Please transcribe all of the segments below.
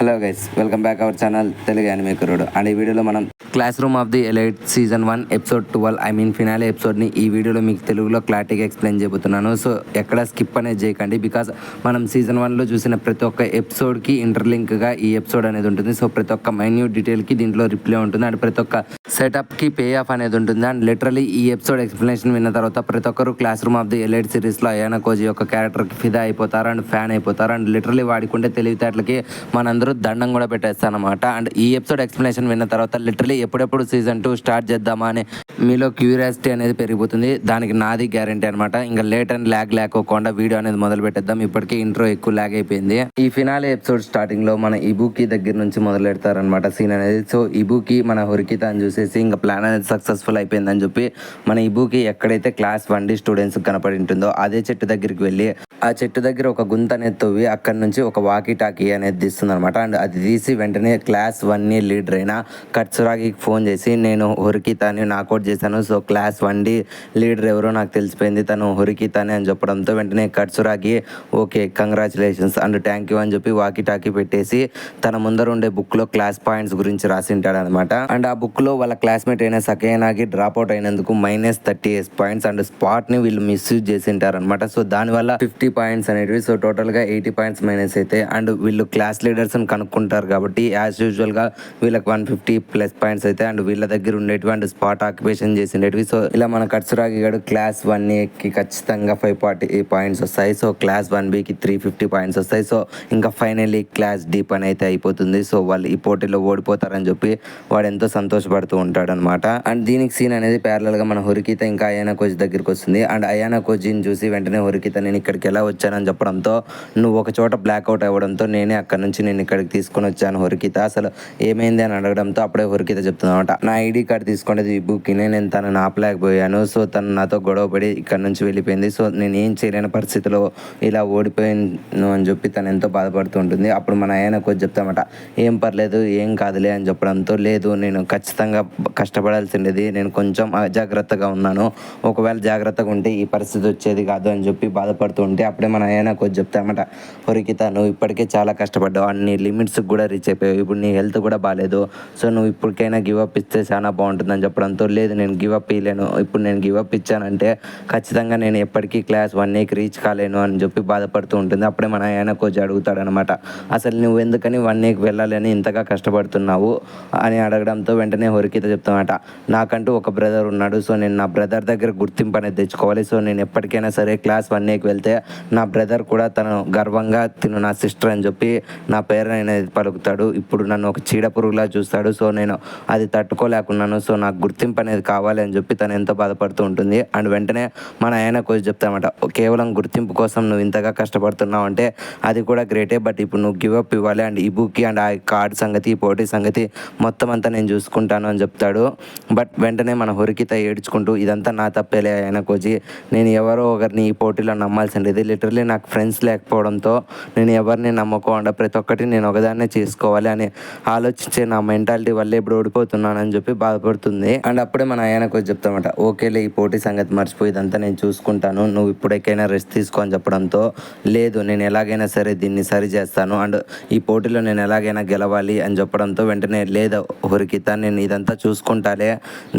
Hello guys, welcome back our channel Telugu anime కుర్రోడు. And ఈ వీడియోలో మనం classroom of the elite season 1 episode 12 finale ఎపిసోడ్ని ఈ వీడియోలో మీకు తెలుగులో క్లారిటీగా ఎక్స్ప్లెయిన్ చేయబోతున్నాను. సో ఎక్కడ స్కిప్ అనేది చేయకండి, బికాస్ మనం సీజన్ 1లో చూసిన ప్రతి ఒక్క ఎపిసోడ్కి ఇంటర్లింక్గా ఈ ఎపిసోడ్ అనేది ఉంటుంది. సో ప్రతి ఒక్క మైన్యూట్ డీటెయిల్కి దీంట్లో రిప్లై ఉంటుంది అండ్ ప్రతి ఒక్క సెటప్కి పే ఆఫ్ అనేది ఉంటుంది. అండ్ లిటరలీ ఈ ఎపిసోడ్ ఎక్స్ప్లెనేషన్ విన్న తర్వాత ప్రతి ఒక్కరు class room of the elite సిరీస్లో అయానా కోజీ యొక్క క్యారెక్టర్కి ఫిదా అయిపోతారు అండ్ ఫ్యాన్ అయిపోతారు. అండ్ లిటరలీ వాడుకుంటే తెలివితేటలకి మనందరూ దండం కూడా పెట్టేస్తారనమాట. అండ్ ఈ ఎపిసోడ్ ఎక్స్ప్లెనేషన్ విన్న తర్వాత లిటరలీ ఎప్పుడెప్పుడు సీజన్ 2 స్టార్ట్ చేద్దామా అని మీలో క్యూరియాసిటీ అనేది పెరిగిపోతుంది. దానికి నాది గ్యారంటీ అనమాట. ఇంకా లేట్ అండ్ ల్యాగ్ లేకోకుండా వీడియో అనేది మొదలు పెట్టేద్దాం. ఇప్పటికే ఇంట్రో ఎక్కువ ల్యాగ్ అయిపోయింది. ఈ ఫినాలే ఎపిసోడ్ స్టార్టింగ్ లో మన ఇబుకి దగ్గర నుంచి మొదలు పెడతారనమాట సీన్ అనేది. సో ఇబుకి మన హొరికితా అని చూసేసి ఇంకా ప్లాన్ అనేది సక్సెస్ఫుల్ అయిపోయిందని చెప్పి మన ఇబుకి ఎక్కడైతే క్లాస్ 1D స్టూడెంట్స్ కనపడి ఉంటుందో అదే చెట్టు దగ్గరికి వెళ్ళి ఆ చెట్టు దగ్గర ఒక గుంత అనేది తవ్వి అక్కడ నుంచి ఒక వాకీ టాకీ అనేది తీస్తుంది అనమాట. అండ్ అది తీసి వెంటనే క్లాస్ 1 లీడర్ అయిన కట్సురాగికి ఫోన్ చేసి నేను హొరికితాని నాకౌట్ చేశాను, సో క్లాస్ 1D లీడర్ ఎవరో నాకు తెలిసిపోయింది, తను హొరికితాని అని చెప్పడంతో వెంటనే Katsuragi okay congratulations and thank you అని చెప్పి వాకీ టాకీ పెట్టేసి తన ముందర ఉండే బుక్లో క్లాస్ పాయింట్స్ గురించి రాసింటాడు అనమాట. అండ్ ఆ బుక్లో వాళ్ళ క్లాస్మేట్ అయిన సకేనాకి డ్రాప్ అవుట్ అయినందుకు -38 పాయింట్స్ అండ్ స్పాట్ని వీళ్ళు మిస్యూజ్ చేసింటారు అనమాట. సో దానివల్ల 50 పాయింట్స్ అనేటివి, సో టోటల్గా 80 పాయింట్స్ మైనస్ అయితే. అండ్ వీళ్ళు క్లాస్ లీడర్స్ అని కనుక్కుంటారు కాబట్టి యాజ్ యూజువల్గా వీళ్ళకి 150+ పాయింట్స్ అయితే అండ్ వీళ్ళ దగ్గర ఉండేటువంటి స్పాట్ ఆక్యుపేషన్ చేసిండేటివి. సో ఇలా మన కట్సురాగి గడు క్లాస్ 1Aకి ఖచ్చితంగా 540 పాయింట్స్ వస్తాయి. సో క్లాస్ 1Bకి 350 పాయింట్స్ వస్తాయి. సో ఇంకా ఫైనల్లీ క్లాస్ D పని అయితే అయిపోతుంది. సో వాళ్ళు ఈ పోటీలో ఓడిపోతారని చెప్పి వాడు ఎంతో సంతోషపడుతూ ఉంటాడు అనమాట. అండ్ దీనికి సీన్ అనేది ప్యారలల్గా మన హొరికిత ఇంకా అయానా కోచ్ దగ్గరికి వస్తుంది. అండ్ అయానా కోచ్ని చూసి వెంటనే హొరికిత నేను ఇక్కడికి ఎలా వచ్చానని చెప్పడంతో నువ్వు ఒక చోట బ్లాక్అవుట్ అవ్వడంతో నేనే అక్కడ నుంచి నేను ఇక్కడికి తీసుకొని వచ్చాను హొరికిత, అసలు ఏమైంది అని అడగడంతో అప్పుడే హొరికిత చెప్తుందన్నమాట, నా ఐడి కార్డ్ తీసుకునేది ఈ బుక్కినే, నేను తనని ఆపలేకపోయాను, సో తను నాతో గొడవపడి ఇక్కడ నుంచి వెళ్ళిపోయింది, సో నేను ఏం చేయలేని పరిస్థితిలో ఇలా ఓడిపోయాను అని చెప్పి తను ఎంతో బాధపడుతూ ఉంటుంది. అప్పుడు మన ఆయన కొంచెం చెప్తామట, ఏం పర్లేదు ఏం కాదులే అని చెప్పడంతో లేదు నేను ఖచ్చితంగా కష్టపడాల్సిండేది, నేను కొంచెం అజాగ్రత్తగా ఉన్నాను, ఒకవేళ జాగ్రత్తగా ఉంటే ఈ పరిస్థితి వచ్చేది కాదు అని చెప్పి బాధపడుతూ ఉంటే అప్పుడే మన ఆయన కొంచెం చెప్తామట, హొరికిత నువ్వు ఇప్పటికే చాలా కష్టపడ్డావు, అన్ని లిమిట్స్కి కూడా రీచ్ అయిపోయావు, ఇప్పుడు నీ హెల్త్ కూడా బాగాలేదు, సో నువ్వు ఇప్పటికైనా గివప్ ఇస్తే చాలా బాగుంటుందని చెప్పడంతో లేదు నేను గివప్ ఇవ్వలేను, ఇప్పుడు నేను గివప్ ఇచ్చానంటే ఖచ్చితంగా నేను ఎప్పటికీ క్లాస్ 1Aకి రీచ్ కాలేను అని చెప్పి బాధపడుతూ ఉంటుంది. అప్పుడే మన ఆయన కొంచెం అడుగుతాడనమాట, అసలు నువ్వు ఎందుకని 1Aకి వెళ్ళాలని ఇంతగా కష్టపడుతున్నావు అని అడగడంతో వెంటనే హొరికిత చెప్తామట, నాకంటూ ఒక బ్రదర్ ఉన్నాడు, సో నేను నా బ్రదర్ దగ్గర గుర్తింపు అనేది తెచ్చుకోవాలి, సో నేను ఎప్పటికైనా సరే క్లాస్ 1Aకి వెళ్తే నా బ్రదర్ కూడా తను గర్వంగా తిను నా సిస్టర్ అని చెప్పి నా పేరు అనేది పలుకుతాడు, ఇప్పుడు నన్ను ఒక చీడ పురుగులా చూస్తాడు, సో నేను అది తట్టుకోలేకున్నాను, సో నాకు గుర్తింపు అనేది కావాలి అని చెప్పి తను ఎంతో బాధపడుతూ ఉంటుంది. అండ్ వెంటనే మన ఆయన కొంచెం చెప్తామట, కేవలం గుర్తింపు కోసం నువ్వు ఇంతగా కష్టపడుతున్నావు అంటే అది కూడా గ్రేటే, బట్ ఇప్పుడు నువ్వు గివప్ ఇవ్వాలి అండ్ ఈ బుక్కి అండ్ ఆ కార్డ్ సంగతి ఈ పోటీ సంగతి మొత్తం అంతా నేను చూసుకుంటాను అని చెప్తాడు. బట్ వెంటనే మన హొరికిత ఏడ్చుకుంటూ ఇదంతా నా తప్పేలే ఆయన కోచి, నేను ఎవరో ఒకరిని ఈ పోటీలో నమ్మాల్సిండేది, లిటరలీ నాకు ఫ్రెండ్స్ లేకపోవడంతో నేను ఎవరిని నమ్మకుండా ప్రతి ఒక్కటి నేను ఒకదాన్నే చేసుకోవాలి అని ఆలోచించే నా మెంటాలిటీ వల్లే ఇప్పుడు ఓడిపోతున్నానని చెప్పి బాధపడుతుంది. అండ్ అప్పుడే మన ఆయన కొంచెం చెప్తామట, ఓకేలే ఈ పోటీ సంగతి మర్చిపోయి ఇదంతా నేను చూసుకుంటాను, నువ్వు ఇప్పుడైనా రెస్ట్ తీసుకో అని చెప్పడంతో లేదు నేను ఎలాగైనా సరే దీన్ని సరి చేస్తాను అండ్ ఈ పోటీలో నేను ఎలాగైనా గెలవాలి అని చెప్పడంతో వెంటనే లేదు హొరికిత నేను ఇదంతా చూసుకుంటాలే,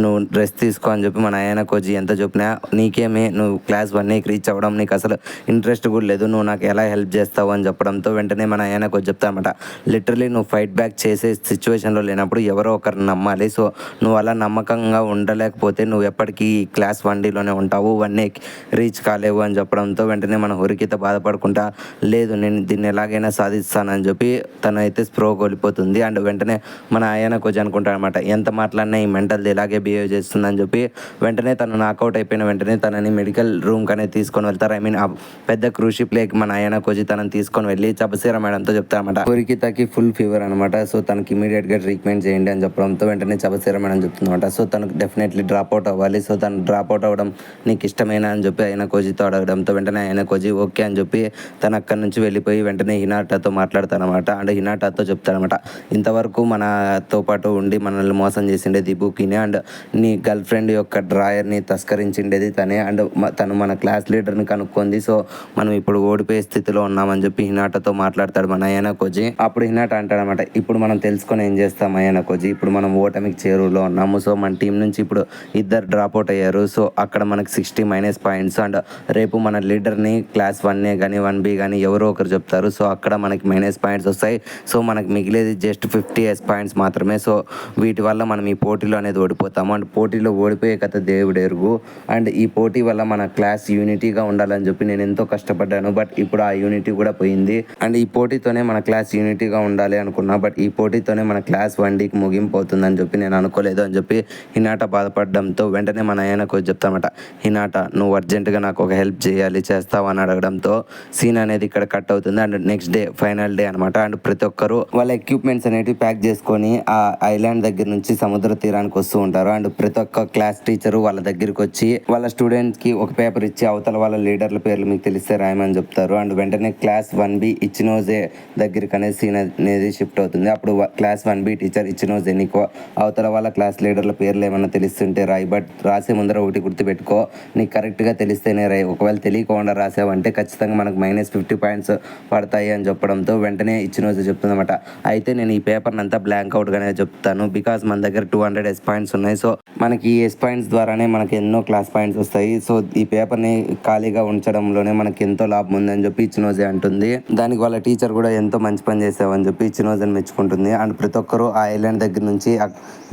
నువ్వు రెస్ట్ తీసుకో అని చెప్పి మన ఆయన కోచి ఎంత చెప్పినా నీకేమి నువ్వు క్లాస్ 1Aకి రీచ్ అవ్వడం నీకు అసలు ఇంట్రెస్ట్ కూడా లేదు, నువ్వు నాకు ఎలా హెల్ప్ చేస్తావు అని చెప్పడంతో వెంటనే మన ఆయన కొంచెం చెప్తానమాట, లిటరలీ నువ్వు ఫైట్ బ్యాక్ చేసే సిచ్యువేషన్లో లేనప్పుడు ఎవరో ఒకరిని నమ్మాలి, సో నువ్వు అలా నమ్మకంగా ఉండలేకపోతే నువ్వు ఎప్పటికీ క్లాస్ 1Dలోనే ఉంటావు, 1Aకి రీచ్ కాలేవు అని చెప్పడంతో వెంటనే మన హొరికిత బాధపడుకుంటా లేదు నేను దీన్ని ఎలాగైనా సాధిస్తానని చెప్పి తనైతే స్ప్రో కోల్పోతుంది. అండ్ వెంటనే మన ఆయన కొంచెం అనుకుంటాడు అనమాట, ఎంత మాట్లాడినా ఈ మెంటల్ది ఇలాగే బిహేవ్ చేస్తుందని చెప్పి వెంటనే తను నాకౌట్ అయిపోయిన వెంటనే తనని మెడికల్ రూమ్కి అనేది తీసుకొని వెళ్తారు. ఐ మీన్ ఆ పెద్ద క్రూషిప్ లేక్ మన ఆయన కోచి తనని తీసుకొని వెళ్ళి చబసీరా మేడంతో చెప్తారనమాట, హొరికితకి ఫుల్ ఫీవర్ అనమాట, సో తనకి ఇమీడియట్గా ట్రీట్మెంట్ చేయండి అని చెప్పడంతో వెంటనే చబసీరా మేడం చెప్తుందన్నమాట, సో తనకు డెఫినెట్లీ డ్రాప్ అవుట్ అవ్వాలి, సో తను డ్రాప్ అవుట్ అవ్వడం నీకు ఇష్టమేనా అని చెప్పి ఆయన కోచితో అడగడంతో వెంటనే ఆయన కోచి ఓకే అని చెప్పి తను అక్కడి నుంచి వెళ్ళిపోయి వెంటనే హినాటాతో మాట్లాడతారనమాట. అండ్ హినాటాతో చెప్తారనమాట, ఇంతవరకు మనతో పాటు ఉండి మనల్ని మోసం చేసిండేది ఈ బుక్ని. అండ్ నీ గర్ల్ ఫ్రెండ్ యొక్క డ్రాయర్ని తస్కరించిండేది తనే. అండ్ తను మన క్లాస్ లీడర్ని కనుక్కుంది. సో మనం ఇప్పుడు ఓడిపోయే స్థితిలో ఉన్నామని చెప్పి హినాటతో మాట్లాడతాడు మన అయానా కోజీ. అప్పుడు హినాట అంటాడనమాట, ఇప్పుడు మనం తెలుసుకొని ఏం చేస్తాం అయానా కోజీ, ఇప్పుడు మనం ఓటమికి చేరువలో ఉన్నాము. సో మన టీం నుంచి ఇప్పుడు ఇద్దరు డ్రాప్ అవుట్ అయ్యారు. సో అక్కడ మనకి 60 మైనస్ పాయింట్స్. అండ్ రేపు మన లీడర్ని క్లాస్ 1A కానీ 1B కానీ ఎవరో ఒకరు చెప్తారు. సో అక్కడ మనకి మైనస్ పాయింట్స్ వస్తాయి. సో మనకి మిగిలేది జస్ట్ 50 ఎస్ పాయింట్స్ మాత్రమే. సో వీటి వల్ల మనం ఈ పోటీలో అనేది ఓడిపోతాము. అండ్ పోటీలో ఓడిపోయే కథ దేవుడు ఎరుగు. అండ్ ఈ పోటీ వల్ల మన క్లాస్ యూనిటీగా ఉండాలని చెప్పి నేను ఎంతో కష్టపడ్డాను. బట్ ఇప్పుడు ఆ యూనిటీ కూడా పోయింది. అండ్ ఈ పోటీతోనే మన క్లాస్ యూనిటీగా ఉండాలి అనుకున్నా. బట్ ఈ పోటీతోనే మన క్లాస్ 1Dకి ముగింపు అవుతుందని చెప్పి నేను అనుకోలేదు అని చెప్పి హినాట బాధపడడంతో వెంటనే మన ఆయనకు చెప్తామట, హినాట నువ్వు అర్జెంటుగా నాకు ఒక హెల్ప్ చేయాలి, చేస్తావా అని అడగడంతో సీన్ అనేది ఇక్కడ కట్ అవుతుంది. And next day final day అనమాట. అండ్ ప్రతి ఒక్కరు వాళ్ళ ఎక్విప్మెంట్స్ అనేవి ప్యాక్ చేసుకొని ఆ ఐలాండ్ దగ్గర నుంచి సముద్ర తీరానికి వస్తూ ఉంటారు. అండ్ ప్రతి ఒక్క క్లాస్ టీచరు వాళ్ళ దగ్గరికి వచ్చి వాళ్ళ స్టూడెంట్స్కి ఒక పేపర్ ఇచ్చి అవతల వాళ్ళ లీడర్ల పేర్లు మీకు తెలిస్తే రాయమని చెప్తారు. అండ్ వెంటనే క్లాస్ 1B ఇచ్చినోజే దగ్గరికి అనేది సీన్ అనేది షిఫ్ట్ అవుతుంది. అప్పుడు క్లాస్ 1B టీచర్ ఇచ్చినోజే నీకు అవతల వాళ్ళ క్లాస్ లీడర్ల పేర్లు ఏమైనా తెలుస్తుంటే రాయి, బట్ రాసే ముందర ఒకటి గుర్తుపెట్టుకో, నీకు కరెక్ట్గా తెలిస్తేనే రాయి, ఒకవేళ తెలియకుండా రాసావంటే ఖచ్చితంగా మనకు -50 పాయింట్స్ పడతాయి అని చెప్పడంతో వెంటనే ఇచ్చినోజే చెప్తుందన్నమాట, అయితే నేను ఈ పేపర్ని అంతా బ్లాంక్ అవుట్గానే చెప్తాను, బికాస్ మన దగ్గర 200 ఎస్ పాయింట్స్ ఉన్నాయి. సో మనకి ఈ ఎస్ పాయింట్స్ ద్వారానే మనకి ఎన్నో క్లాస్ పాయింట్స్ వస్తాయి. సో ఈ పేపర్ని ఖాళీగా ఉంచడంలోనే మనకి ఎంతో లాభం ఉందని చెప్పి ఇచ్చినోజే అంటుంది. దానికి వాళ్ళ టీచర్ కూడా ఎంతో మంచి పని చేసావని చెప్పి ఇచ్చినోజేని మెచ్చుకుంటుంది. అండ్ ప్రతి ఒక్కరు ఆ ఐలాండ్ దగ్గర నుంచి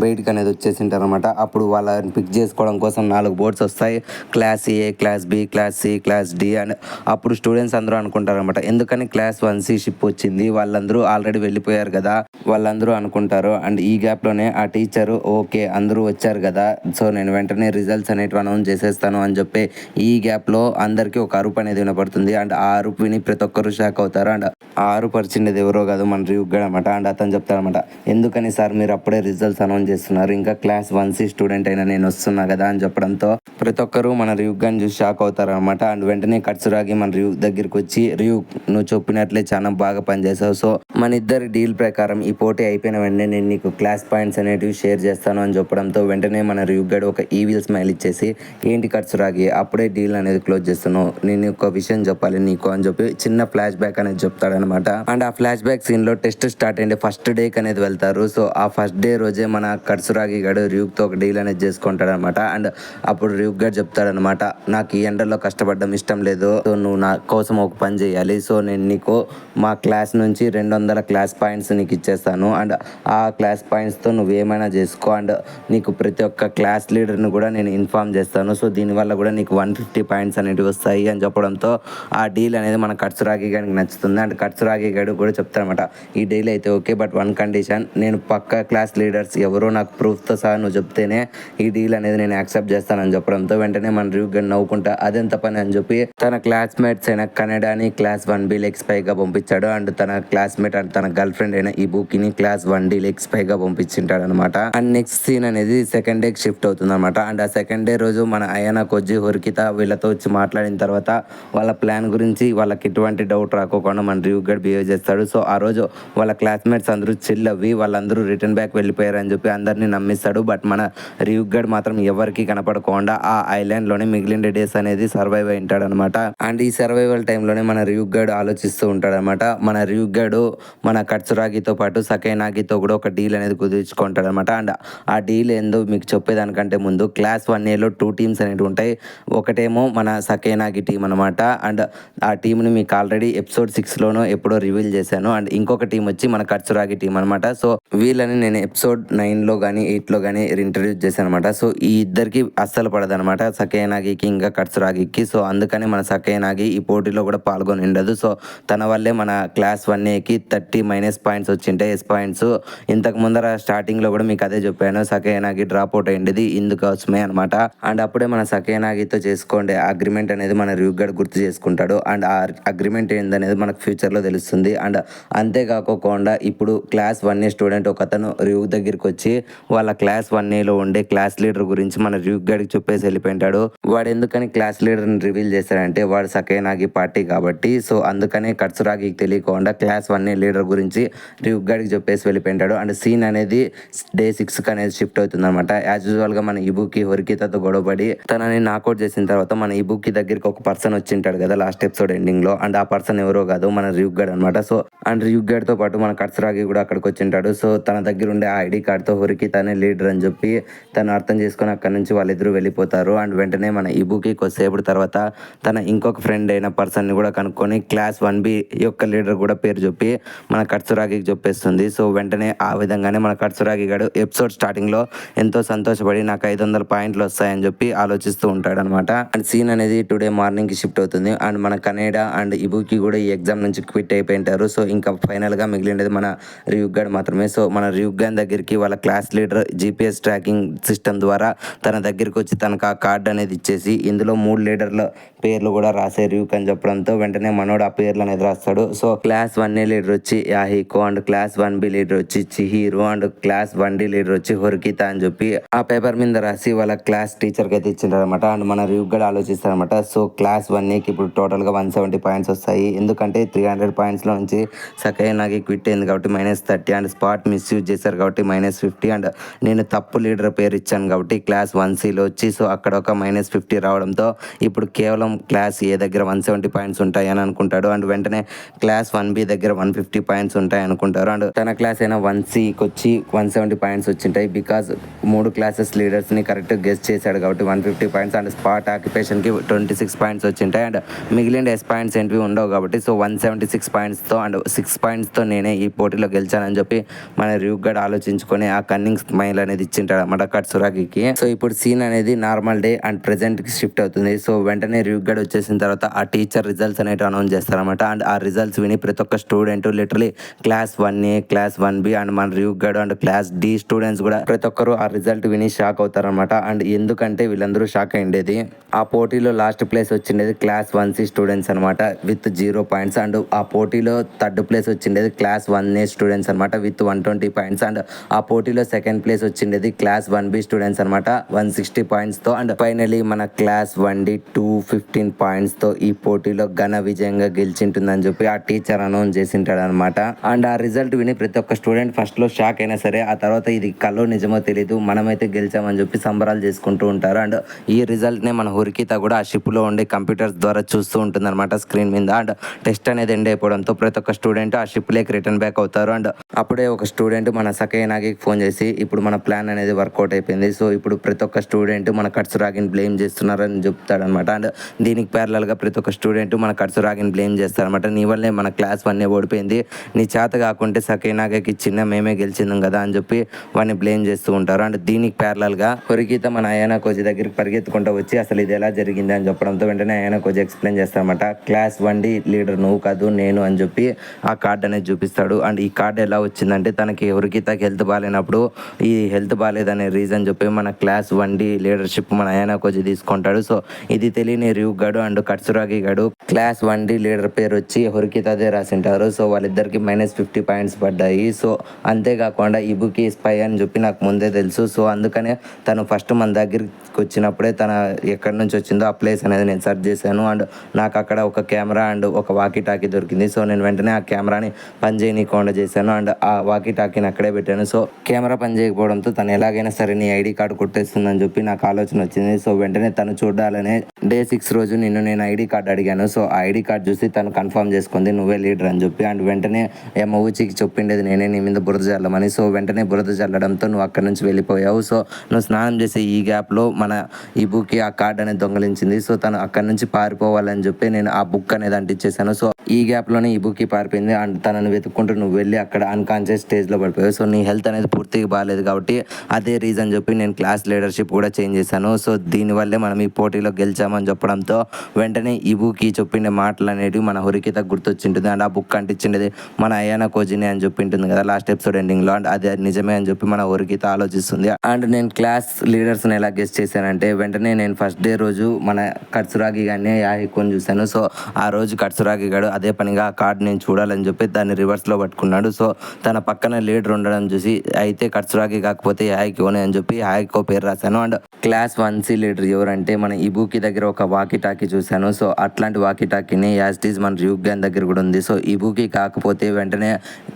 బయటికి అనేది వచ్చేసింటారు అనమాట. అప్పుడు వాళ్ళని పిక్ చేసుకోవడం కోసం 4 బోర్డ్స్ వస్తాయి, class A, class B, class C, class D. And అప్పుడు స్టూడెంట్స్ అందరూ అనుకుంటారు అనమాట, ఎందుకని క్లాస్ 1C షిప్ వచ్చింది, వాళ్ళందరూ ఆల్రెడీ వెళ్ళిపోయారు కదా వాళ్ళందరూ అనుకుంటారు. అండ్ ఈ గ్యాప్లోనే ఆ టీచరు ఓకే అందరూ వచ్చారు కదా, సో నేను వెంటనే రిజల్ట్స్ అనేవి అనౌన్స్ చేసేస్తాను అని చెప్పి ఈ గ్యాప్లో అందరికీ ఒక అరుపు అనేది వినపడుతుంది. అండ్ ఆ అరుపు విని ప్రతి ఒక్కరు షాక్ అవుతారు. అండ్ ఆ అరుపు పరిచిండేది ఎవరో కాదు మన రియుగ్గాడు అనమాట. అండ్ అతను చెప్తారనమాట, ఎందుకని సార్ మీరు అప్పుడే రిజల్ట్స్ అనౌన్స్ చేస్తున్నారు, ఇంకా క్లాస్ 1C స్టూడెంట్ అయినా నేను వస్తున్నా కదా అని చెప్పడంతో ప్రతి ఒక్కరు మన రియుగ్గాని చూసి షాక్ అవుతారు అనమాట. అండ్ వెంటనే కట్సురాగి మన రియుగ్ దగ్గరికి వచ్చి, రియుగ్ నువ్వు చెప్పినట్లే చాలా బాగా పనిచేసావు, సో మన ఇద్దరి డీల్ ప్రకారం ఈ పోటీ అయిపోయిన వెంటనే నేను నీకు క్లాస్ పాయింట్స్ అనేటివి షేర్ చేస్తాను అని చెప్పడంతో వెంటనే మన రియుగ్గాడు ఒక ఈవిల్ స్మైల్ ఇచ్చేసి, ఏంటి కట్సురాగి అప్పుడే డీల్ అనేది క్లోజ్ చేస్తున్నావు, నేను ఒక విషయం చెప్పాలి నీకు అని చెప్పి చిన్న ఫ్లాష్ బ్యాక్ అనేది చెప్తాడనమాట. అండ్ ఆ ఫ్లాష్ బ్యాక్ సీన్ లో టెస్ట్ స్టార్ట్ అయ్యే ఫస్ట్ డేకి అనేది వెళ్తారు. సో ఆ ఫస్ట్ డే రోజే మన కట్సురాగి గడు రియుగ్తో ఒక డీల్ అనేది చేసుకుంటాడు అనమాట. అండ్ అప్పుడు రియుగ్ గడు చెప్తాడనమాట, నాకు ఈ ఎండల్లో కష్టపడడం ఇష్టం లేదు, సో నువ్వు నా కోసం ఒక పని చేయాలి, సో నేను నీకు మా క్లాస్ నుంచి 200 క్లాస్ పాయింట్స్ నీకు ఇచ్చేస్తాను. అండ్ ఆ క్లాస్ పాయింట్స్తో నువ్వు ఏమైనా చేసుకో. అండ్ నీకు ప్రతి ఒక్క క్లాస్ లీడర్ని కూడా నేను ఇన్ఫార్మ్ చేస్తాను, సో దీనివల్ల కూడా నీకు 150 పాయింట్స్ అనేవి వస్తాయి అని చెప్పడంతో ఆ డీల్ అనేది మన కట్సురాగి గడికి నచ్చుతుంది. అండ్ కట్సురాగి గడు కూడా చెప్తారనమాట, ఈ డీల్ అయితే ఓకే, బట్ వన్ కండిషన్, నేను పక్క క్లాస్ లీడర్స్ ఎవరో నాకు ప్రూఫ్తో సహా నువ్వు చెప్తేనే ఈ డీల్ అనేది నేను యాక్సెప్ట్ చేస్తానని చెప్పడంతో వెంటనే మన రియుగ్ గడు నవ్వుకుంటా అదెంత పని అని చెప్పి తన క్లాస్మేట్స్ అయిన కెనడాని క్లాస్ 1B లెగ్స్ పైగా పంపించాడు. అండ్ తన క్లాస్మేట్ అండ్ తన గర్ల్ ఫ్రెండ్ అయిన ఈ బుక్ని క్లాస్ 1D లెగ్స్ పైగా పంపించింటాడు అనమాట. అండ్ నెక్స్ట్ సీన్ అనేది సెకండ్ డేకి షిఫ్ట్ అవుతుంది అనమాట. అండ్ ఆ సెకండ్ డే రోజు మన అయానా కోజీ హొరికిత వీళ్ళతో వచ్చి మాట్లాడిన తర్వాత వాళ్ళ ప్లాన్ గురించి వాళ్ళకి ఎటువంటి డౌట్ రాకోకుండా మన రియుగ్ గడు బిహేవ్ చేస్తాడు. సో ఆ రోజు వాళ్ళ క్లాస్మేట్స్ అందరూ చిల్ అవ్వి వాళ్ళందరూ రిటర్న్ బ్యాక్ వెళ్ళిపోయారని చెప్పి అందరినీ నమ్మిస్తాడు. బట్ మన రియుగ్ గడు మాత్రం ఎవరికి కనపడకుండా ఆ ఐలాండ్లోనే మిగిలిన డేస్ అనేది సర్వైవ్ అయి ఉంటాడు అనమాట. అండ్ ఈ సర్వైవల్ టైంలోనే మన రియుగ్ గడు ఆలోచిస్తూ ఉంటాడనమాట. మన రియుగ్ గడు మన కట్సురాగితో పాటు సకైనాగితో కూడా ఒక డీల్ అనేది కుదుర్చుకుంటాడు అనమాట. అండ్ ఆ డీల్ ఏందో మీకు చెప్పేదానికంటే ముందు క్లాస్ 1Aలో 2 టీమ్స్ అనేవి ఉంటాయి. ఒకటేమో మన సకైనాగి టీం అనమాట. అండ్ ఆ టీంని మీకు ఆల్రెడీ ఎపిసోడ్ 6లోనో ఎప్పుడో రివీల్ చేశాను. అండ్ ఇంకొక టీం వచ్చి మన కట్సురాగి టీం అనమాట. సో వీళ్ళని నేను ఎపిసోడ్ 9లో కానీ 8లో కానీ ఇంట్రడ్యూస్ చేశాను అనమాట. సో ఈ ఇద్దరికి అస్సలు పడదనమాట, సకైనాగికి ఇంకా కట్సురాగికి. సో అందుకని మన సకైనాగి ఈ పోటీలో కూడా పాల్గొని ఉండదు. సో తన వల్లే మన క్లాస్ 1Aకి 30 మైనస్ పాయింట్స్ వచ్చింటాయి, ఎస్ పాయింట్స్. ఇంతకు ముందర స్టార్టింగ్లో కూడా మీకు అదే చెప్పాను, సకైనాగి డ్రాప్ అవుట్ అయ్యింది ఇందుకోసమే అనమాట. అండ్ అప్పుడే మన సకైనాగితో చేసుకోండి అగ్రిమెంట్ అనేది మన రియుగ్ గడు గుర్తు చేసుకుంటాడు. అండ్ ఆ అగ్రిమెంట్ ఏందనేది మనకు ఫ్యూచర్లో తెలుస్తుంది. అండ్ అంతేకాకుండా ఇప్పుడు క్లాస్ 1A స్టూడెంట్ ఒక అతను రియుగ్ దగ్గరికి వచ్చి వాళ్ళ క్లాస్ 1Aలో ఉండే క్లాస్ లీడర్ గురించి మన రియుగ్ గడికి చెప్పేసి వెళ్ళిపోయింటాడు. వాడు ఎందుకని క్లాస్ లీడర్ని రివీల్ చేశాడంటే వాడు సకైనాగి పార్టీ కాబట్టి. సో అందుకనే కట్సురాగికి తెలియకుండా క్లాస్ 1A లీడర్ గురించి రియుగ్ గడికి చెప్పేసి వెళ్ళిపోయింటాడు. అండ్ సీన్ అనేది డే డే 6కి అనేది షిఫ్ట్ అవుతుంది అనమాట. యాజ్ యూజువల్ గా మన ఇబుకి హొరికితతో గొడవపడి తనని నాకౌట్ చేసిన తర్వాత మన ఇబుకి దగ్గరికి ఒక పర్సన్ వచ్చింటాడు కదా లాస్ట్ ఎపిసోడ్ ఎండింగ్ లో. అండ్ ఆ పర్సన్ ఎవరో కాదు మన రియుక్ గడ్ అనమాట. సో అండ్ రియుక్ గడ్ తో పాటు మన కట్సరాగి కూడా అక్కడికి వచ్చింటాడు. సో తన దగ్గర ఉండే ఆ ఐడి కార్డ్ తో హొరికితానే లీడర్ అని చెప్పి తను అర్థం చేసుకొని అక్కడ నుంచి వాళ్ళిద్దరూ వెళ్ళిపోతారు. అండ్ వెంటనే మన ఇబుకి కొద్దిసేపటి తర్వాత తన ఇంకొక ఫ్రెండ్ అయిన పర్సన్ ని కూడా కనుక్కొని క్లాస్ 1B యొక్క లీడర్ కూడా పేరు చెప్పి మన కట్సురాగికి చెప్పేస్తుంది. సో వెంటనే ఆ విధంగానే మన కట్సురాగి గడు ఎపిసోడ్ స్టార్టింగ్ లో ఎంతో సంతోషపడి నాకు 500 పాయింట్లు వస్తాయని చెప్పి ఆలోచిస్తూ ఉంటాడు అనమాట. అండ్ సీన్ అనేది టుడే మార్నింగ్ కి షిఫ్ట్ అవుతుంది. అండ్ మన కనేడా అండ్ ఇబుకి కూడా ఈ ఎగ్జామ్ నుంచి క్విట్ అయిపోయింటారు. సో ఇంకా ఫైనల్ గా మిగిలినది మన రియుక్ గడ్ మాత్రమే. సో మన రియుక్ గడ్ దగ్గరికి వాళ్ళ class leader GPS tracking system ద్వారా తన దగ్గరికి వచ్చి తనకు ఆ కార్డ్ అనేది ఇచ్చేసి ఇందులో 3 లీడర్ల పేర్లు కూడా రాసే రియుక్ అని చెప్పడంతో వెంటనే మనోడు ఆ పేర్లు అనేది రాస్తాడు. సో క్లాస్ 1A లీడర్ వచ్చి యాహికో అండ్ క్లాస్ 1B లీడర్ వచ్చి చిహిరో అండ్ క్లాస్ 1D లీడర్ వచ్చి హొరికితా అని చెప్పి ఆ పేపర్ మీద రాసి వాళ్ళ క్లాస్ టీచర్ కి అయితే ఇచ్చింటారు అనమాట. అండ్ మన రియుక్ కూడా ఆలోచిస్తారు అనమాట. సో క్లాస్ 1Aకి ఇప్పుడు టోటల్ గా 170 పాయింట్స్ వస్తాయి. ఎందుకంటే 300 పాయింట్స్ లో నుంచి సకైనాకి క్విట్ అయింది కాబట్టి -30 అండ్ స్పాట్ మిస్యూజ్ చేశారు కాబట్టి -50 అండ్ నేను తప్పు లీడర్ పేరు ఇచ్చాను కాబట్టి క్లాస్ 1Cలో వచ్చి సో అక్కడ ఒక -50 రావడంతో ఇప్పుడు కేవలం క్లాస్ ఏ దగ్గర 170 పాయింట్స్ ఉంటాయి అని అనుకుంటాడు. అండ్ వెంటనే క్లాస్ 1B దగ్గర 150 పాయింట్స్ ఉంటాయి అనుకుంటారు. అండ్ తన క్లాస్ అయిన 1Cకి వచ్చి 170 పాయింట్స్ వచ్చింటాయి. బికాజ్ 3 క్లాసెస్ లీడర్స్ ని కరెక్ట్ గెస్ చేశాడు కాబట్టి 150 పాయింట్స్ అండ్ స్పాట్ ఆక్యుపేషన్ కి 26 పాయింట్స్ వచ్చింటాయి. అండ్ మిగిలిన S పాయింట్స్ ఏంటివి ఉండవు కాబట్టి సో 176 పాయింట్స్ తో అండ్ 6 పాయింట్స్ తో నేనే ఈ పోటీలో గెలిచానని చెప్పి మన రియుక్ గడ్ ఆలోచించుకొని ఆ కన్నింగ్ స్మైల్ అనేది ఇచ్చింటాడు అన్నమాట కట్సురాగికి. సో ఇప్పుడు సీన్ అనేది నార్మల్ డే అండ్ ప్రెసెంట్ కి షిఫ్ట్ అవుతుంది. సో వెంటనే రియుక్ గడ్ వచ్చేసిన తర్వాత ఆ టీచర్ రిజల్ట్స్ అనేవి అనౌన్స్ చేస్తారన్నమాట. అండ్ ఆ రిజల్ట్స్ విని ప్రతి ఒక్క student literally class 1A class 1B and మన రియుక్ గడ్ అండ్ క్లాస్ D స్టూడెంట్స్ కూడా ప్రతి ఒక్కరు ఆ రిజల్ట్ విని షాక్ అవుతారన్నమాట. అండ్ ఎందుకంటే వీళ్ళందరూ షాక్ అయ్యిండేది ఆ పోటీలో లాస్ట్ ప్లేస్ వచ్చిండేది క్లాస్ 1C స్టూడెంట్స్ అనమాట విత్ 0 పాయింట్స్. అండ్ ఆ పోటీలో థర్డ్ ప్లేస్ వచ్చిండేది క్లాస్ 1A స్టూడెంట్స్ అనమాట విత్ 120 పాయింట్స్. అండ్ ఆ పోటీలో సెకండ్ ప్లేస్ వచ్చిండేది క్లాస్ 1B స్టూడెంట్స్ అనమాట 160 పాయింట్స్ తో. అండ్ ఫైనలీ మన క్లాస్ 1D 215 పాయింట్స్ తో ఈ పోటీలో ఘన విజయంగా గెలిచింటుందని చెప్పి ఆ టీచర్ అనౌన్స్ చేసింటాడు అనమాట. అండ్ ఆ రిజల్ట్ విని ప్రతి ఒక్క స్టూడెంట్ ఫస్ట్ లో షాక్ అయినా సరే ఆ తర్వాత ఇది కల్లో నిజమో తెలీదు మనమైతే గెలిచామని చెప్పి సంబరాలు చేసుకుంటూ ఉంటారు. అండ్ ఈ రిజల్ట్ నే మన హొరికితా కూడా ఆ షిప్ లో ఉండే కంప్యూటర్స్ ద్వారా చూస్తూ ఉంటుంది అనమాట స్క్రీన్ మీద. అండ్ టెస్ట్ అనేది ఎండ్ అయిపోవడంతో ప్రతి ఒక్క స్టూడెంట్ ఆ షిప్ లేకి రిటర్న్ బ్యాక్ అవుతారు. అండ్ అప్పుడే ఒక స్టూడెంట్ మన సకైనాకి ఫోన్ చేసి ఇప్పుడు మన ప్లాన్ అనేది వర్కౌట్ అయిపోయింది. సో ఇప్పుడు ప్రతి ఒక్క స్టూడెంట్ మన కట్సురాగిని బ్లేమ్ చేస్తున్నారని చెప్తాడు అనమాట. అండ్ దీనికి ప్యారలల్ గా ప్రతి ఒక్క స్టూడెంట్ మన కట్సురాగిని బ్లేమ్ చేస్తారనమాట. నీ వల్లే మన క్లాస్ 1A ఓడిపోయింది, నీ చేత కాకుంటే సకైనాకి చిన్న మేమే గెలిచిందాం కదా అని చెప్పి వాడిని బ్లేమ్ చేస్తూ ఉంటారు. అండ్ దీనికి ప్యారలల్ గా హొరికితా మన అయానా కోజి దగ్గరికి పరిగెత్తుకుంటూ వచ్చి అసలు ఇది ఎలా జరిగింది అని చెప్పడంతో వెంటనే అయానా కోజి ఎక్స్ప్లెయిన్ చేస్తారన్నమాట. క్లాస్ 1D లీడర్ నువ్వు కాదు నేను అని చెప్పి ఆ కార్డ్ అనేది చూపిస్తాడు. అండ్ ఈ కార్డ్ ఎలా వచ్చిందంటే తనకి హొరికితాకి హెల్త్ బాగాలేనప్పుడు ఈ హెల్త్ బాగాలేదనే రీజన్ చెప్పి మన క్లాస్ 1D లీడర్షిప్ మన అయానా కోజి తీసుకుంటాడు. సో ఇది తెలియని రియుక్ గడు అండ్ కట్సురాగి గడు క్లాస్ 1D లీడర్ పేరు వచ్చి హొరికితాదే రాసింటారు. సో వాళ్ళిద్దరికి -50 పాయింట్స్ పడ్డాయి. సో అంతేకాకుండా ఇబుకి స్పై అని చెప్పి నాకు ముందే తెలుసు. సో అందుకనే తను ఫస్ట్ మన దగ్గరికి వచ్చినప్పుడే తన ఎక్కడి నుంచి వచ్చిందో ఆ ప్లేస్ అనేది నేను సెర్చ్ చేశాను. అండ్ నాకు అక్కడ ఒక కెమెరా అండ్ ఒక వాకీ టాకీ దొరికింది. సో నేను వెంటనే ఆ కెమెరాని పని చేయనీయకుండా చేశాను అండ్ ఆ వాకీ టాకీని అక్కడే పెట్టాను. సో కెమెరా పని చేయకపోవడంతో తను ఎలాగైనా సరే నీ ఐడి కార్డు కొట్టేస్తుందని చెప్పి నాకు ఆలోచన వచ్చింది. సో వెంటనే తను చూడాలనే డే 6 రోజు నేను ఐడి కార్డు అడిగాను. సో ఆ ఐడి కార్డు చూసి తను కన్ఫర్మ్ చేసుకుంది నువ్వే లీడర్ అని చెప్పి. అండ్ వెంటనే ఏమవుచికి చెప్పిండేది నేనే నీ మీద బురద చల్లమని. సో వెంటనే బురద చల్లడంతో నువ్వు అక్కడి నుంచి వెళ్ళిపోయావు. సో నువ్వు స్నానం చేసే ఈ గ్యాప్లో మన ఈ బుక్ ఆ కార్డ్ అనేది దొంగలించింది. సో తను అక్కడి నుంచి పారిపోవాలని చెప్పి నేను ఆ బుక్ అనేది అంటించేసాను. సో ఈ గ్యాప్లోనే ఈ బుక్ పారిపోయింది అండ్ తనను వెతుక్కుంటూ నువ్వు వెళ్ళి అక్కడ అన్కాన్షియస్ స్టేజ్లో పడిపోయావు. సో నీ హెల్త్ అనేది పూర్తిగా బాగాలేదు కాబట్టి అదే రీజన్ చెప్పి నేను క్లాస్ లీడర్షిప్ కూడా చేంజ్ చేశాను. సో దీనివల్లే మనం ఈ పోటీలో గెలిచామని చెప్పడంతో వెంటనే ఈ బుక్ చెప్పిన మాటలు అనేవి మన హొరికితా గుర్తొచ్చింటుంది. అండ్ ఆ బుక్ అంటించిండేది మన అయానా కోజినే అని చెప్పి ఉంటుంది కదా లాస్ట్ ఎపిసోడ్ ఎండింగ్లో. అండ్ అది నిజమే అని చెప్పి మన హొరికితా ఆలోచిస్తుంది. అండ్ నేను క్లాస్ లీడర్స్ని ఎలా గెస్ట్ చేశానంటే వెంటనే నేను ఫస్ట్ డే రోజు మన కట్సురాగి గారిని యాహికోని చూశాను. సో ఆ రోజు కట్సురాగి గారు అదే పనిగా ఆ కార్డు నేను చూడాలని చెప్పి దాన్ని రివర్స్లో పట్టుకున్నాడు. సో తన పక్కన లీడర్ ఉండడం చూసి అయితే కట్సురాగి కాకపోతే యాహికోనే అని చెప్పి యాహికో పేరు రాశాను. అండ్ క్లాస్ 1C లీడర్ ఎవరంటే మన ఈ బుక్ దగ్గర దగ్గర ఒక వాకీ టాకీ చూశాను. సో అట్లాంటి వాకీ టాకీని యాస్టీజ్ మన ర్యూక్ గ్యాన్ దగ్గర కూడా ఉంది. సో ఇబుకి కాకపోతే వెంటనే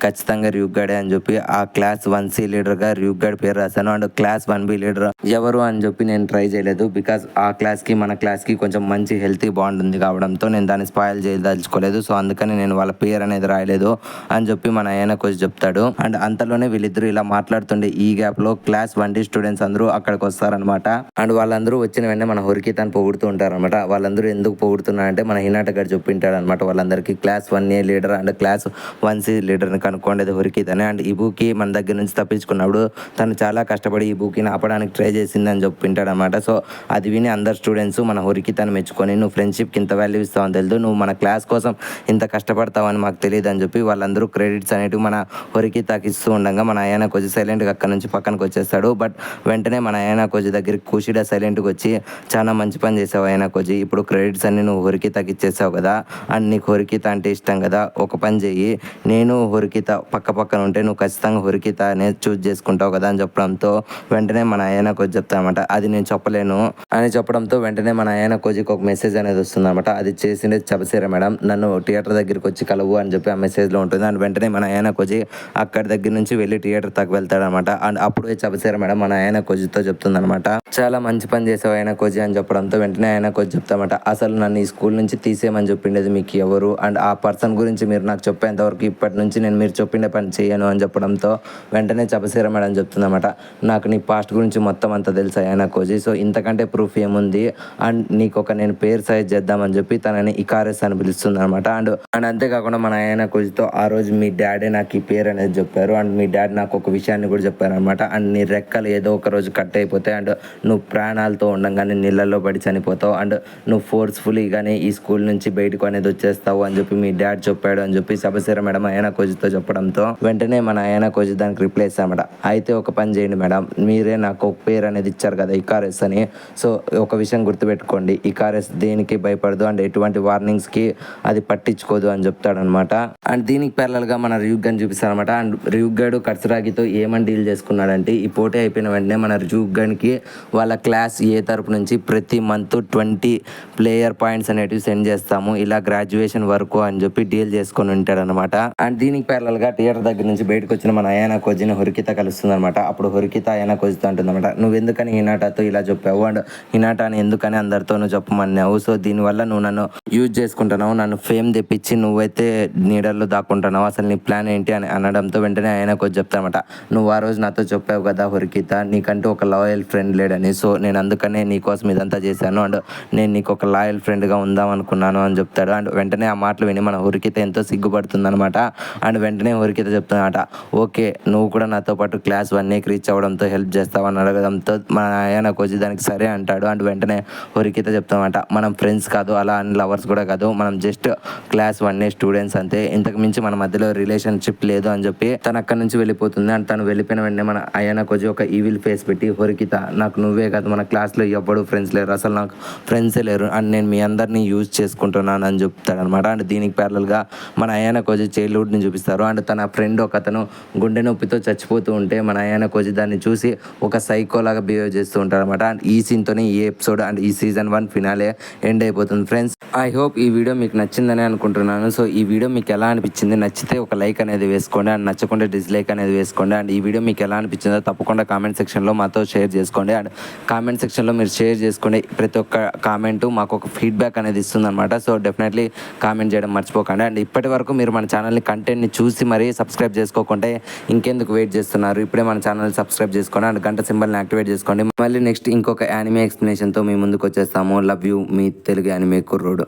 ఖచ్చితంగా ర్యూక్ గాడే అని చెప్పి ఆ క్లాస్ 1C లీడర్గా ర్యూక్ గాడి పేరు రాశాను. అండ్ క్లాస్ 1B లీడర్ ఎవరు అని చెప్పి నేను ట్రై చేయలేదు. బికాస్ ఆ క్లాస్కి మన క్లాస్కి కొంచెం మంచి హెల్తీ బాండ్ ఉంది కావడంతో నేను దాన్ని స్పాయిల్ చేయదలుచుకోలేదు. సో అందుకని నేను వాళ్ళ పేరు అనేది రాయలేదు అని చెప్పి మన ఆయన కోచ్ చెప్తాడు. అండ్ అంతలోనే వీళ్ళిద్దరూ ఇలా మాట్లాడుతుండే ఈ గ్యాప్లో క్లాస్ 1D స్టూడెంట్స్ అందరూ అక్కడికి వస్తారనమాట. అండ్ వాళ్ళందరూ వచ్చిన వెంటనే మన హొరికితాన్ని పొగుడుతూ ఉంటారనమాట. వాళ్ళందరూ ఎందుకు పొగుడుతున్నారంటే మన హినాట గారు చెప్పింటాడు అనమాట వాళ్ళందరికీ class 1A leader and class 1C లీడర్ని కనుక్కోండి హొరికిత్ అని. అండ్ ఇబుకి మన దగ్గర నుంచి తప్పించుకున్నప్పుడు తను చాలా కష్టపడి ఈ బుక్ని ఆపడానికి ట్రై చేసిందని చెప్పింటాడు అనమాట. సో అది విని అందరు స్టూడెంట్స్ మన హొరికితాన్ని మెచ్చుకొని నువ్వు ఫ్రెండ్షిప్కి ఇంత వాల్యూ ఇస్తావని తెలుసు, నువ్వు మన క్లాస్ కోసం ఇంత కష్టపడతావని మాకు తెలియదు అని చెప్పి వాళ్ళందరూ క్రెడిట్స్ అనేవి మన హొరికితాకి ఇస్తూ ఉండగా మన ఆయన కోచి సైలెంట్గా అక్కడ నుంచి పక్కనకి వచ్చేస్తాడు. బట్ వెంటనే మన ఆయన కోచి దగ్గరికి కుషిడా సైలెంట్గా వచ్చి చాలా మంచి పని చేసావు ఆయన కోచి, ఇప్పుడు క్రెడిట్స్ అన్ని నువ్వు హొరికితాకి ఇచ్చేసావు కదా అండ్ నీకు హొరికిత అంటే ఇష్టం కదా, ఒక పని చెయ్యి, నేను హొరికిత పక్కన ఉంటే నువ్వు ఖచ్చితంగా హొరికిత అనేది చూజ్ చేసుకుంటావు కదా అని చెప్పడంతో వెంటనే మన ఆయన కోచ్ చెప్తానమాట అది నేను చెప్పలేను అని చెప్పడంతో వెంటనే మన ఆయన కోచ్కి ఒక మెసేజ్ అనేది వస్తుందన్నమాట. అది చేసిండే చబసేరా మేడం, నన్ను థియేటర్ దగ్గరికి వచ్చి కలవు అని చెప్పి ఆ మెసేజ్లో ఉంటుంది. అండ్ వెంటనే మన ఆయన కోచ్ అక్కడి దగ్గర నుంచి వెళ్ళి థియేటర్ దాకా వెళ్తాడనమాట. అండ్ అప్పుడు చబసేరా మేడం మన ఆయన కోచ్తో చెప్తుందనమాట చాలా మంచి పని చేసావు ఆయన కోచ్ అని చెప్పడంతో వెంటనే ఆయన కోచ్ చెప్తామట అసలు నన్ను ఈ స్కూల్ నుంచి తీసేయమని చెప్పిండేది మీకు ఎవరు, అండ్ ఆ పర్సన్ గురించి మీరు నాకు చెప్పేంతవరకు ఇప్పటి నుంచి నేను మీరు చెప్పిండే పని చేయను అని చెప్పడంతో వెంటనే చబసేరా మేడం చెప్తుందన్నమాట నాకు నీ పాస్ట్ గురించి మొత్తం అంతా తెలుసు ఆయన కోచ్, సో ఇంతకంటే ప్రూఫ్ ఏముంది, అండ్ నీకు ఒక నేను పేరు సజెస్ట్ చేద్దామని చెప్పి తనని ఇకారెస్ అని పిలుస్తుంది అనమాట. అండ్ అంతేకాకుండా మన ఆయన కోచ్తో ఆ రోజు మీ డాడీ నాకు ఈ పేరు అనేది చెప్పారు అండ్ మీ డాడీ నాకు ఒక విషయాన్ని కూడా చెప్పారు అనమాట. అండ్ నీ రెక్కలు ఏదో ఒక రోజు కట్ అయిపోతాయి అండ్ నువ్వు ప్రాణాలతో ఉండగానే నీళ్ళల్లో పడి చనిపోతావు అండ్ నువ్వు ఫోర్స్ఫుల్లీ కానీ ఈ స్కూల్ నుంచి బయటకు అనేది వచ్చేస్తావు అని చెప్పి మీ డాడ్ చెప్పాడు అని చెప్పి చబసేరా మేడం ఆయన కోచ్తో చెప్పడంతో వెంటనే మన ఆయన కోచ్ దానికి రిప్లై ఇస్తామట అయితే ఒక పని చేయండి మేడం, మీరే నాకు ఒక పేరు అనేది ఇచ్చారు కదా ఇకారెస్ అని, సో ఒక విషయం గుర్తుపెట్టుకోండి ఇకారెస్ దేనికి భయపడదు అండ్ ఎటువంటి వార్నింగ్స్కి అది పట్టించుకోదు అని చెప్తాడనమాట. అండ్ దీనికి ప్యారలల్గా మన ర్యూక్ గన్ చూపిస్తారనమాట. అండ్ ర్యూక్ గడు కర్సరాగితో ఏమని డీల్ చేసుకున్నాడంటే ఈ పోటీ అయిపోయిన వెంటనే మన ర్యూక్ గన్కి వాళ్ళ క్లాస్ ఏ తరపు నుంచి ప్రతి మంత్ 20 ప్లేయర్ పాయింట్స్ అనేటివి సెండ్ చేస్తాము ఇలా గ్రాడ్యుయేషన్ వరకు అని చెప్పి డీల్ చేసుకొని ఉంటాడనమాట. అండ్ దీనికి ప్యారలల్గా థియేటర్ దగ్గర నుంచి బయటకు వచ్చిన మన అయానా కోజ్ని హొరికిత కలుస్తుంది అనమాట. అప్పుడు హొరికిత అయానా కోజ్తో అంటుందన్నమాట నువ్వు ఎందుకని హినాటాతో ఇలా చెప్పావు అండ్ హినాటాని ఎందుకని అందరితో నువ్వు చెప్పమన్నావు, సో దీనివల్ల నువ్వు నన్ను యూజ్ చేసుకుంటున్నావు, నన్ను ఫేమ్ తెప్పించి నువ్వైతే నీడల్లో దాక్కుంటున్నావు, అసలు నీ ప్లాన్ ఏంటి అని అనడంతో వెంటనే అయానా కోజ్ చెప్తానమాట నువ్వు ఆ రోజు నాతో చెప్పావు కదా హొరికిత నీకంటూ ఒక లాయల్ ఫ్రెండ్ లేడని, సో నేను అందుకనే నీకోసం ఇదంతా చేశాను అండ్ నేను నీకు ఒక లాయల్ ఫ్రెండ్గా ఉందాం అనుకున్నాను అని చెప్తాడు. అండ్ వెంటనే ఆ మాటలు విని మన హొరికిత ఎంతో సిగ్గుపడుతుంది అనమాట. అండ్ వెంటనే హొరికిత చెప్తుందన్నమాట ఓకే నువ్వు కూడా నాతో పాటు క్లాస్ 1Aకి రీచ్ అవ్వడంతో హెల్ప్ చేస్తావని అడగడంతో మన ఆయన కోచ్ దానికి సరే అంటాడు. అండ్ వెంటనే హొరికిత చెప్తామంట మనం ఫ్రెండ్స్ కాదు అలా అని లవర్స్ కూడా కాదు, మనం జస్ట్ క్లాస్ 1A స్టూడెంట్స్ అంతే, ఇంతకు మించి మన మధ్యలో రిలేషన్షిప్ లేదు అని చెప్పి తను అక్కడి నుంచి వెళ్ళిపోతుంది. అండ్ తను వెళ్ళిపోయిన వెంటనే మన అయానా కోచ్ ఒక ఈవిల్ ఫేస్ పెట్టి హొరికిత నాకు నువ్వే కాదు మన క్లాస్లో ఎవ్వడు ఫ్రెండ్స్ లేరు, అసలు నాకు ఫ్రెండ్సే లేరు అండ్ నేను మీ అందరినీ యూజ్ చేసుకుంటున్నాను అని చెప్తాడు అనమాట. అండ్ దీనికి ప్యారలల్గా మన అయానా కోచ్ చైల్డ్హుడ్ని చూపిస్తారు. అండ్ తన ఫ్రెండ్ ఒక అతను గుండె నొప్పితో చచ్చిపోతూ ఉంటే మన అయానా కోచ్ దాన్ని చూసి ఒక సైకోలాగా బిహేవ్ చేస్తూ ఉంటారు అనమాట. అండ్ ఈ సీన్తోనే ఈ ఎపిసోడ్ అండ్ ఈ సీజన్ 1 ఫినాలే ఎండ్ అయిపోతుంది ఫ్రెండ్స్. ఐ హోప్ ఈ వీడియో మీకు నచ్చిందని అనుకుంటున్నాను. సో ఈ వీడియో మీకు ఎలా అనిపించింది, నచ్చితే ఒక లైక్ అనేది వేసుకోండి అండ్ నచ్చకుంటే డిస్లైక్ అనేది వేసుకోండి. అండ్ ఈ వీడియో మీకు ఎలా అనిపించిందో తప్పకుండా కామెంట్ సెక్షన్లో మాతో షేర్ చేసుకోండి. అండ్ కామెంట్ సెక్షన్లో మీరు షేర్ చేసుకునే ప్రతి ఒక్క కామెంటు మాకు ఒక ఫీడ్బ్యాక్ అనేది ఇస్తుంది అనమాట. సో డెఫినెట్లీ కామెంట్ చేయడం మర్చిపోకండి. అండ్ ఇప్పటి వరకు మీరు మన ఛానల్ని కంటెంట్ని చూసి మరీ సబ్స్క్రైబ్ చేసుకోకుంటే ఇంకెందుకు వెయిట్ చేస్తున్నారు, ఇప్పుడే మన ఛానల్ సబ్స్క్రైబ్ చేసుకోండి అండ్ గంట సింబల్ని యాక్టివేట్ చేసుకోండి. మళ్ళీ నెక్స్ట్ ఇంకొక యానిమే ఎక్స్ప్లెనేషన్తో మీ ముందుకు వచ్చేస్తాము. Love you me Telugu anime కుర్రోడు.